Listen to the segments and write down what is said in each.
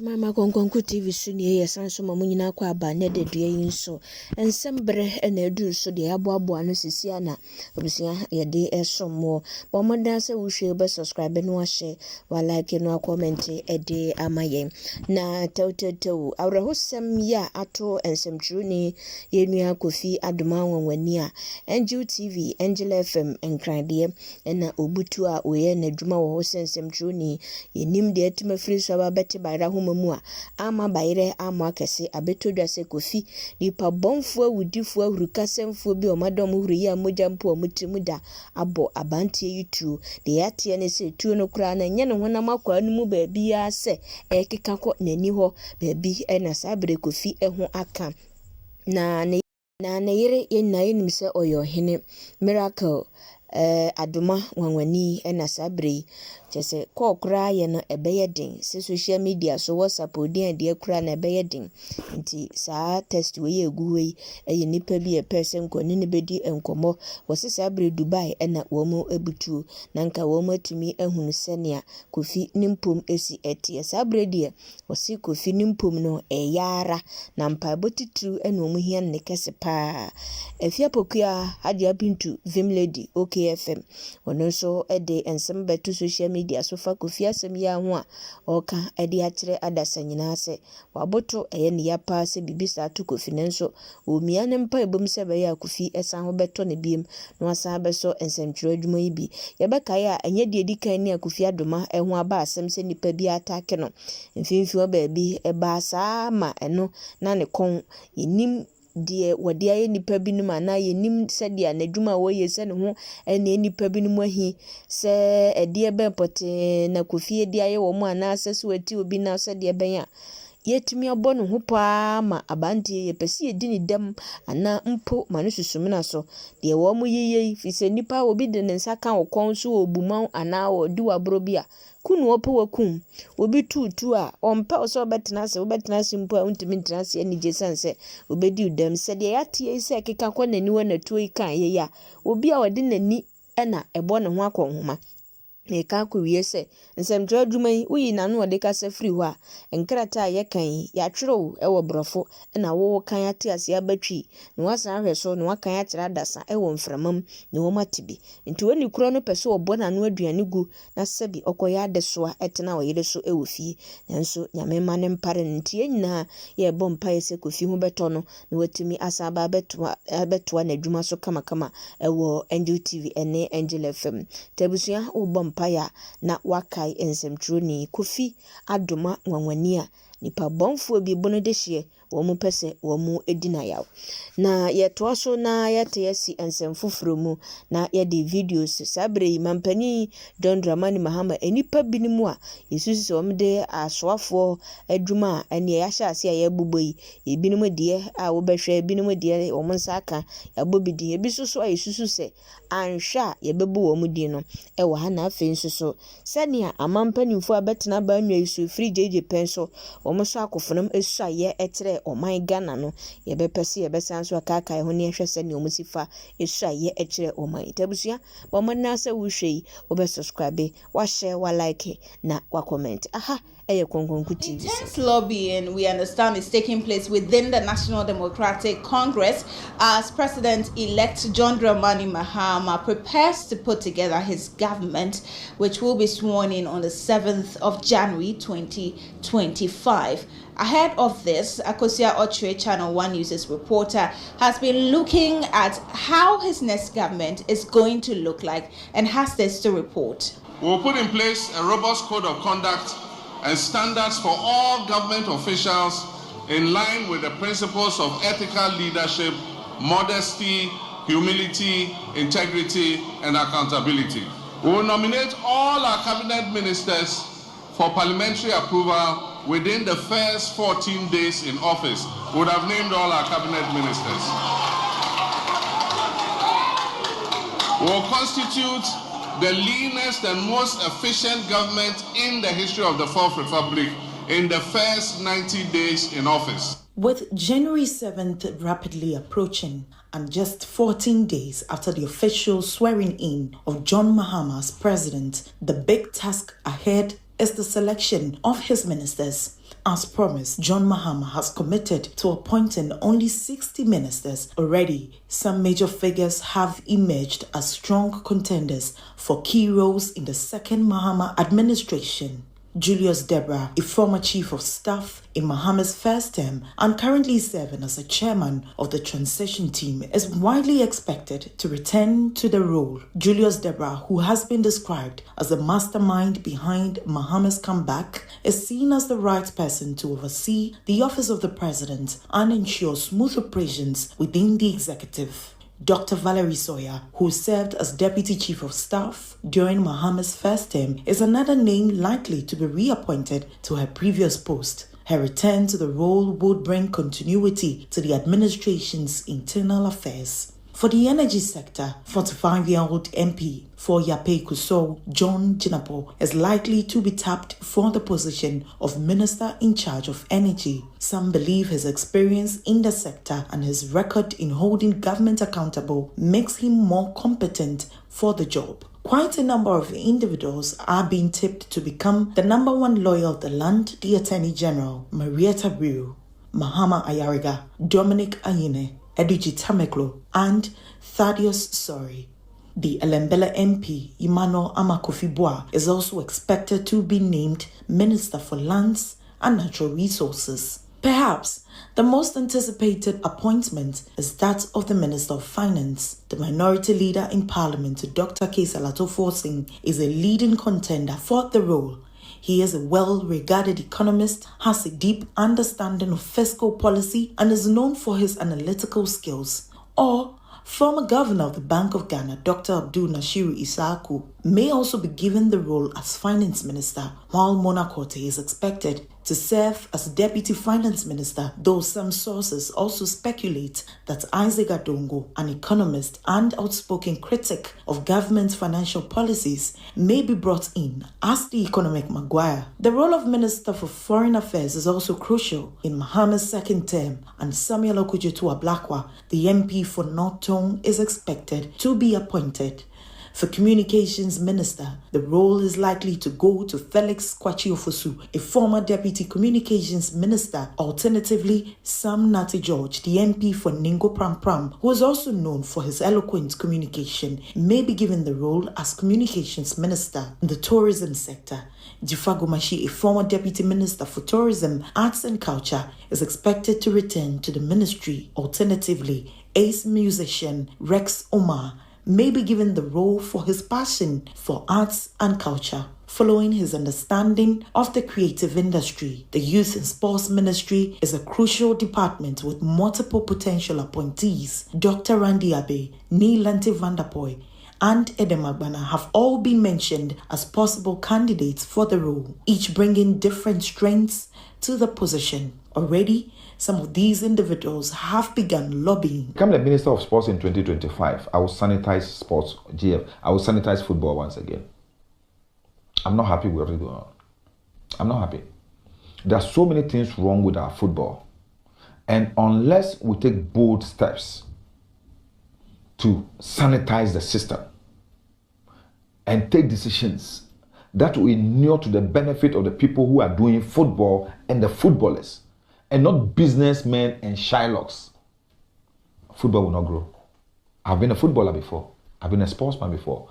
Mama Gongonku TV Suni ya sanso mamunyina kwa aba ne de dua yi nso ensembre na edu so de aboabo ano sisia na obusia ye de esomo bomodan se wuhwe be subscribe no ahye wa like no comment e de amaye na tawtataw awrehosem ya ato ensemtruni ye nua Kofi Adoma wanwani a Angel TV Angel FM enkrade na obutu a oye na dwuma wo ensemtruni ye nim de etimafiri so ba beti bayra mu a ama bayre ama akese abetodwa se Kofi nipa bonfo awudifo ahurukasemfo bi omadom huri ya moja mpo omutimu da abo abantie yitu de yatie ne se tuo no kura na nye ne honam akwa no mu ba bia se ekeka ko nani ho ba bi na sabre Kofi eho aka na ne yire yenna yenim se oyo hene miracle Adoma wanwani na sabre chese kokra ye no ebeyedin se social media so WhatsApp odin de kura na ebeyedin nti saa test we eguwe nipa bi person ko ne bedi enkomo wose sabre Dubai na womo ebutu na nka womo atumi ehunu senia Kofi nimpom esi etie sabre die wose Kofi nimpom no eyara na mpa botitu na omu hia ne kese pa efia pokua hadia pintu vim lady OKFM wono so de ensem betu social media so fa Kofi asem ya ho a oka ede akire adasa nyina se waboto ne yapa se bibisa to Kofi nenso omia ne mpa ebom se be ya Kofi esan ho beto ne biem no asan beso ensemtro adwuma yi bi ye beka ya enye de edikan ne Kofi Adoma ho aba asem se nipa bi atake no mfimfi oba bi eba saa ma eno na ne kon yenim die wode aye nipa binum ana yenim se dia nadwuma wo ye se ne ho ene nipa binum ahi se ede be pote na Kofi de aye wo mu ana se so ati obi na se de ben a yetimi abo no ho pa ma abantie ye pese edi ni dam ana mpo ma no susum na so de wo mu yeye fi se nipa obi de ne nsa kan okon so obuman ana wo di wabro bi a kunu opo wakum obi tutu a ompa oso obetena se mpo a untimi ntena se ani jesanse obedi udam se de yatie se keka kwa nani wa na tuo ikan ye ya obi a wode nani na ebo ne ho akonhoma ne ka ko wie se nsemtro adwuma yi uyi na no de kasa free ho a enkrata ye kan ya twero e wo brofo na wo kan ate ase abatwi ne wasan hwe so ne wakan atira dasa e wo mframam ne wo matibi nti woni kuro no pese obo na no aduane gu na sebi okoya adeso a etena wo yire so e wo fie nanso nyame ma ne mpare nti nyina ye bom pa ese Kofi hu beto no ne watimi asaba abeto na adwuma so kama e wo Angel TV ene Angel FM tebusia obom paya na wakai ensemtroni Kofi Adoma wanwani a nipa bonfo bi bono de hye wo mu pese wo mu edina yaw na yeto so na yete yesi ensemfoforo mu na ye de videos sabre mampani Don Dramani Mahama enipa binimu a yesusu so mde asoafo adwuma ene ya hya ase ya buboi ebinimu de a wo behwe ebinimu de wo nsa aka ya bobidi ebisoso a yesusu se anhwa ye bebu wo mu di no e wo ha na afi nsoso senia amampanimfo abetena ba nwa isu free jeje penso wo so akofonam esuaye etre oman Ghana no ye bepese ye besanso akaka ho ne ehwe se ne omusifa esuaye ekire oman tabusia bo manna se wuhwei wo be subscribe wa share wa like na wa comment Intense lobbying, we understand, is taking place within the National Democratic Congress as President-elect John Dramani Mahama prepares to put together his government, which will be sworn in on the 7th of January 2025. Ahead of this, Akosia Ochre, Channel 1 News' reporter, has been looking at how his next government is going to look like and has this to report. We will put in place a robust code of conduct and standards for all government officials in line with the principles of ethical leadership, modesty, humility, integrity, and accountability. We will nominate all our cabinet ministers for parliamentary approval within the first 14 days in office. We would have named all our cabinet ministers. We will constitute the leanest and most efficient government in the history of the Fourth Republic in the first 90 days in office. With January 7th rapidly approaching and just 14 days after the official swearing in of John Mahama as president, the big task ahead is the selection of his ministers. As promised, John Mahama has committed to appointing only 60 ministers. Already, some major figures have emerged as strong contenders for key roles in the second Mahama administration. Julius Deborah, a former chief of staff in Mahama's first term and currently serving as a chairman of the transition team, is widely expected to return to the role. Julius Deborah, who has been described as the mastermind behind Mahama's comeback, is seen as the right person to oversee the office of the president and ensure smooth operations within the executive. Dr. Valerie Sawyer, who served as Deputy Chief of Staff during Mahama's first term, is another name likely to be reappointed to her previous post. Her return to the role would bring continuity to the administration's internal affairs. For the energy sector, 45-year-old MP for Yape Kusau, John Jinapo, is likely to be tapped for the position of Minister in charge of energy. Some believe his experience in the sector and his record in holding government accountable makes him more competent for the job. Quite a number of individuals are being tipped to become the #1 lawyer of the land, the Attorney General, Marietta Brew, Mahama Ayariga, Dominic Ayine, Eduji Tameklo, and Thaddeus Sori. The Elembele MP, Emmanuel Kofi is also expected to be named Minister for Lands and Natural Resources. Perhaps the most anticipated appointment is that of the Minister of Finance. The minority leader in Parliament, Dr. Kesalato Forsing, is a leading contender for the role. He is a well-regarded economist, has a deep understanding of fiscal policy, and is known for his analytical skills. Or former governor of the Bank of Ghana, Dr. Abdul Nashiru Isaaku, may also be given the role as finance minister, while Mona Korte is expected to serve as deputy finance minister, though some sources also speculate that Isaac Adongo, an economist and outspoken critic of government financial policies, may be brought in as the economic maguire. The role of Minister for Foreign Affairs is also crucial in Mahama's second term, and Samuel Okudzeto Ablakwa, the MP for North Tongue, is expected to be appointed. For Communications Minister, the role is likely to go to Felix Kwachiofosu, a former Deputy Communications Minister. Alternatively, Sam Nati George, the MP for Ningo Pram Pram, who is also known for his eloquent communication, may be given the role as Communications Minister. In the tourism sector, Jifago Mashi, a former Deputy Minister for Tourism, Arts and Culture, is expected to return to the ministry. Alternatively, ace musician Rex Omar may be given the role for his passion for arts and culture. Following his understanding of the creative industry, the Youth and Sports Ministry is a crucial department with multiple potential appointees. Dr. Randy Abe, Neelanti Vanderpoy, and Edemagbana have all been mentioned as possible candidates for the role, each bringing different strengths to the position. Already, some of these individuals have begun lobbying. Become the Minister of Sports in 2025, I will sanitize sports, GF. I will sanitize football once again. I'm not happy with what we're doing. I'm not happy. There are so many things wrong with our football. And unless we take bold steps to sanitize the system and take decisions that will inure to the benefit of the people who are doing football and the footballers, and not businessmen and Shylocks, football will not grow. I've been a footballer before. I've been a sportsman before.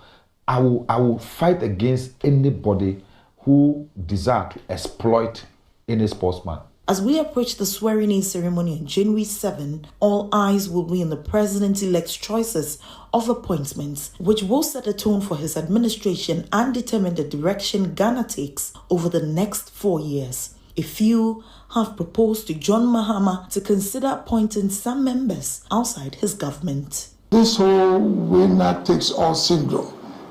I will fight against anybody who desire to exploit any sportsman. As we approach the swearing-in ceremony on January 7, all eyes will be on the president-elect's choices of appointments, which will set a tone for his administration and determine the direction Ghana takes over the next 4 years. A few have proposed to John Mahama to consider appointing some members outside his government. This whole winner-takes-all syndrome,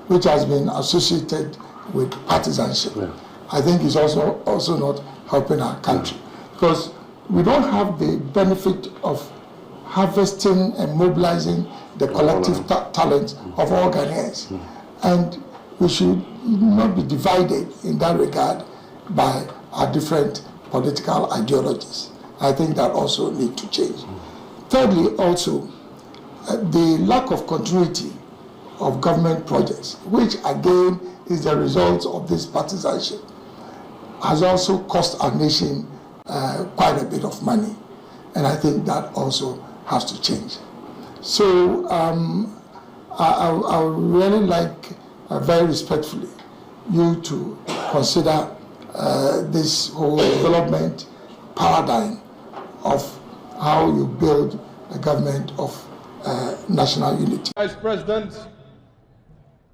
which has been associated with partisanship, I think is also not helping our country, because we don't have the benefit of harvesting and mobilizing the collective talent of all Ghanaians. And we should not be divided in that regard by our different political ideologies. I think that also needs to change. Thirdly, also, the lack of continuity of government projects, which again is the result of this partisanship. has also cost our nation quite a bit of money. And I think that also has to change. So I would really like, very respectfully, you to consider this whole development paradigm of how you build a government of national unity. Vice President,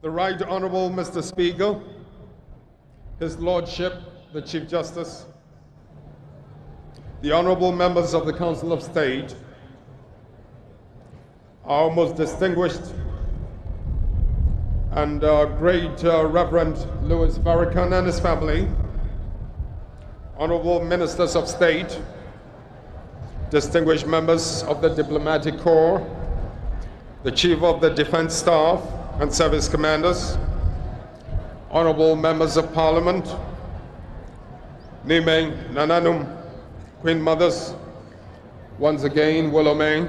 the Right Honorable Mr. Speaker, His Lordship, the Chief Justice, the honorable members of the Council of State, our most distinguished and great Reverend Louis Farrakhan and his family, honorable ministers of state, distinguished members of the diplomatic corps, the chief of the defense staff and service commanders, honorable members of parliament, Nimeng, Nananum, Queen Mothers, once again, Willowmang,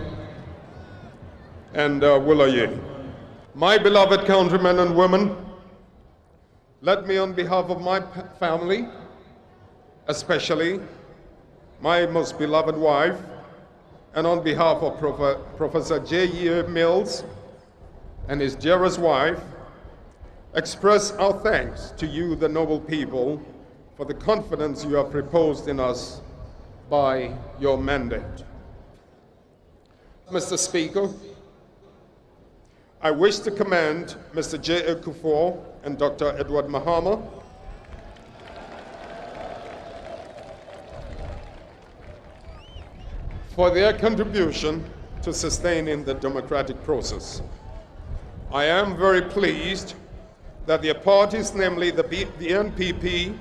and Willoye. My beloved countrymen and women, let me on behalf of my family, especially my most beloved wife, and on behalf of Professor J.E. Mills and his dearest wife, express our thanks to you, the noble people, for the confidence you have reposed in us by your mandate. Mr. Speaker, I wish to commend Mr. J.A. Kufuor and Dr. Edward Mahama for their contribution to sustaining the democratic process. I am very pleased that their parties, namely the NPP,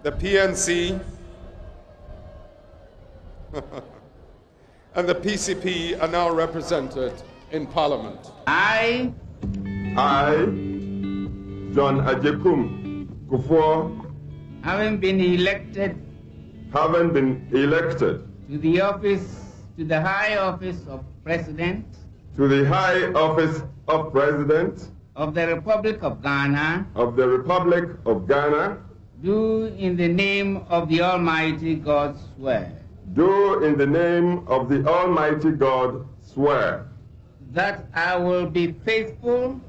the PNC, and the PCP are now represented in Parliament. I, John Ajekum Kufuor, having been elected to the high office of President of the Republic of Ghana, do in the name of the Almighty God swear. Do in the name of the Almighty God swear. That I will be faithful.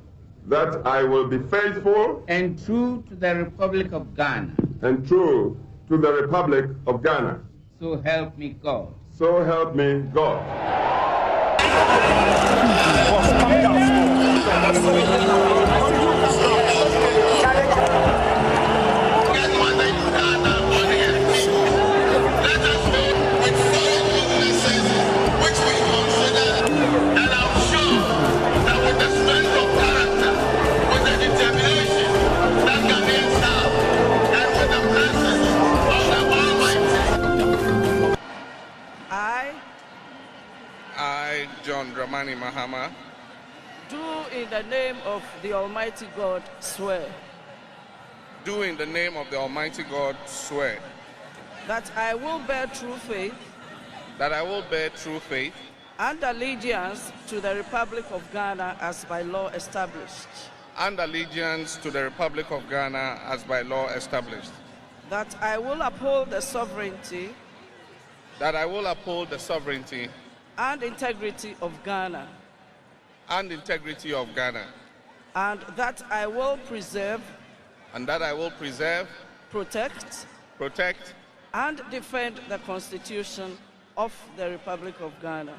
That I will be faithful. And true to the Republic of Ghana. And true to the Republic of Ghana. So help me God. So help me God. I, John Dramani Mahama, do in the name of the Almighty God swear. Do in the name of the Almighty God swear. That I will bear true faith. That I will bear true faith. And allegiance to the Republic of Ghana as by law established. And allegiance to the Republic of Ghana as by law established. That I will uphold the sovereignty. That I will uphold the sovereignty. And integrity of Ghana. And integrity of Ghana. And that I will preserve. And that I will preserve. Protect. Protect. And defend the Constitution of the Republic of Ghana.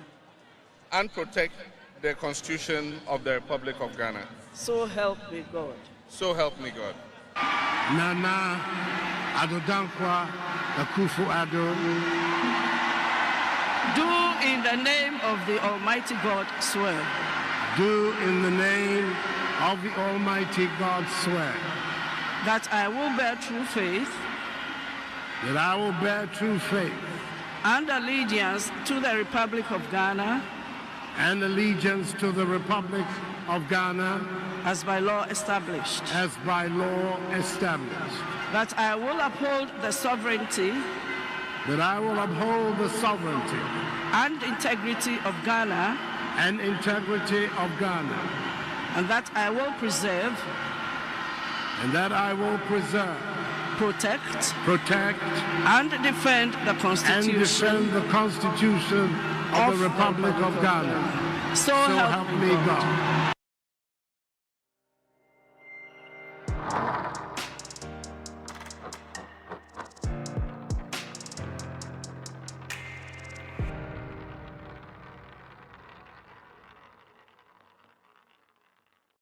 And protect the Constitution of the Republic of Ghana. So help me God. So help me God. Nana Adodankwa Akufo-Addo. Do in the name of the Almighty God swear. Do in the name of the Almighty God swear. That I will bear true faith. That I will bear true faith. And allegiance to the Republic of Ghana. And allegiance to the Republic of Ghana. As by law established. As by law established. That I will uphold the sovereignty. That I will uphold the sovereignty. And integrity of Ghana. And integrity of Ghana. And that I will preserve. And that I will preserve. protect, protect, and defend the Constitution of the Republic of Ghana. So help me God.